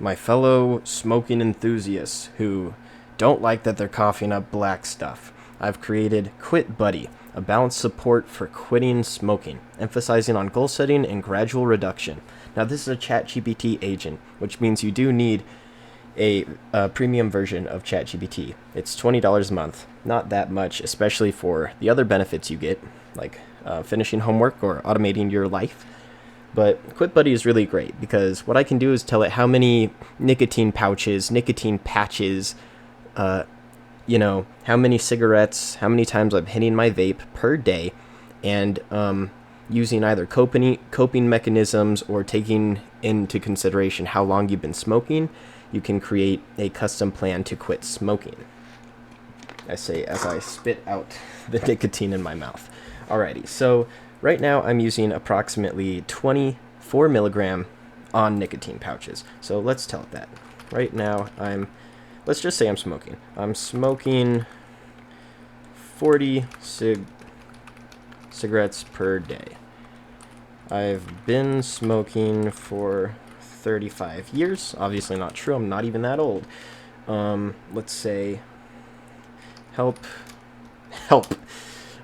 my fellow smoking enthusiasts who don't like that they're coughing up black stuff. I've created Quit Buddy, a balanced support for quitting smoking, emphasizing on goal setting and gradual reduction. Now, this is a ChatGPT agent, which means you do need a premium version of ChatGPT. It's $20 a month. Not that much, especially for the other benefits you get, like finishing homework or automating your life. But Quit Buddy is really great because what I can do is tell it how many nicotine pouches, nicotine patches, how many cigarettes, how many times I'm hitting my vape per day, and using either coping mechanisms or taking into consideration how long you've been smoking, you can create a custom plan to quit smoking. I say as I spit out the nicotine in my mouth. Alrighty, so right now I'm using approximately 24 milligram on nicotine pouches. So let's tell it that. Right now let's just say I'm smoking. I'm smoking 40 cigarettes per day. I've been smoking for 35 years. Obviously not true. I'm not even that old. Let's say help.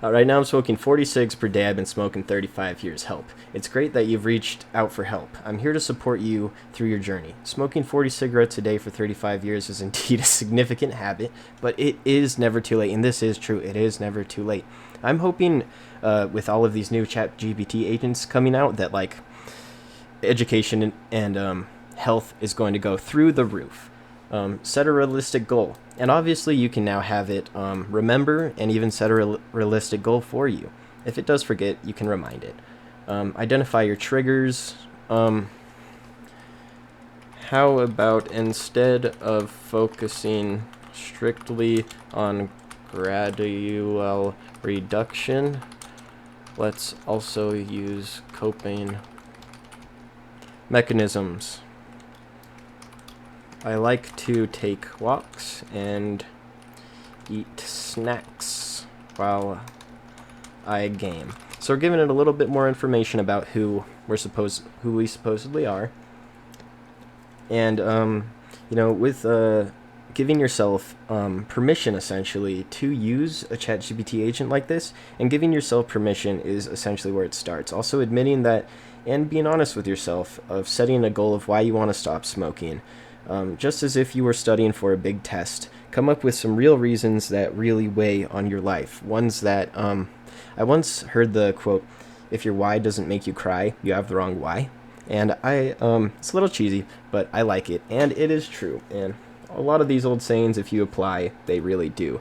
Right now I'm smoking 40 cigs per day. I've been smoking 35 years. Help. It's great that you've reached out for help. I'm here to support you through your journey. Smoking 40 cigarettes a day for 35 years is indeed a significant habit, but it is never too late, and this is true. It is never too late. I'm hoping with all of these new ChatGPT agents coming out that like education and health is going to go through the roof. Set a realistic goal. And obviously you can now have it remember and even set a realistic goal for you. If it does forget, you can remind it. Identify your triggers. How about instead of focusing strictly on gradual reduction, let's also use coping mechanisms. I like to take walks and eat snacks while I game. So we're giving it a little bit more information about who we supposedly are, and with giving yourself permission essentially to use a ChatGPT agent like this, and giving yourself permission is essentially where it starts. Also admitting that and being honest with yourself of setting a goal of why you want to stop smoking. Just as if you were studying for a big test, come up with some real reasons that really weigh on your life. Ones that, I once heard the quote, "If your why doesn't make you cry, you have the wrong why." And it's a little cheesy, but I like it, and it is true. And a lot of these old sayings, if you apply, they really do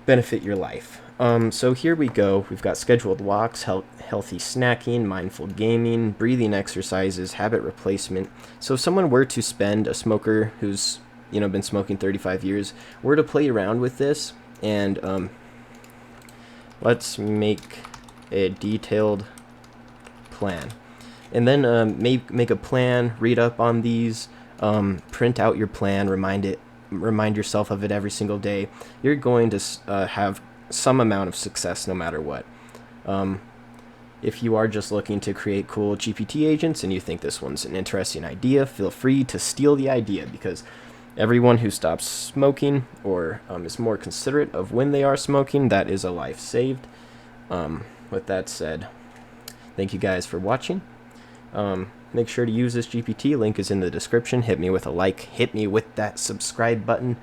benefit your life. So here we go. We've got scheduled walks, healthy snacking, mindful gaming, breathing exercises, habit replacement. So if someone were to spend, a smoker who's been smoking 35 years, were to play around with this, and let's make a detailed plan, and then make a plan, read up on these, print out your plan, remind yourself of it every single day. You're going to have some amount of success no matter what. If you are just looking to create cool GPT agents and you think this one's an interesting idea, feel free to steal the idea, because everyone who stops smoking or is more considerate of when they are smoking, that is a life saved. With that said, thank you guys for watching. Make sure to use this GPT. Link is in the description. Hit me with a like. Hit me with that subscribe button.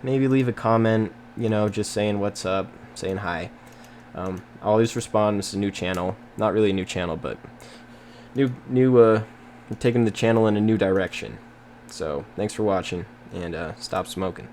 Maybe leave a comment, just saying what's up, saying hi. I'll always respond. This is a new channel. Not really a new channel, but taking the channel in a new direction. So thanks for watching, and stop smoking.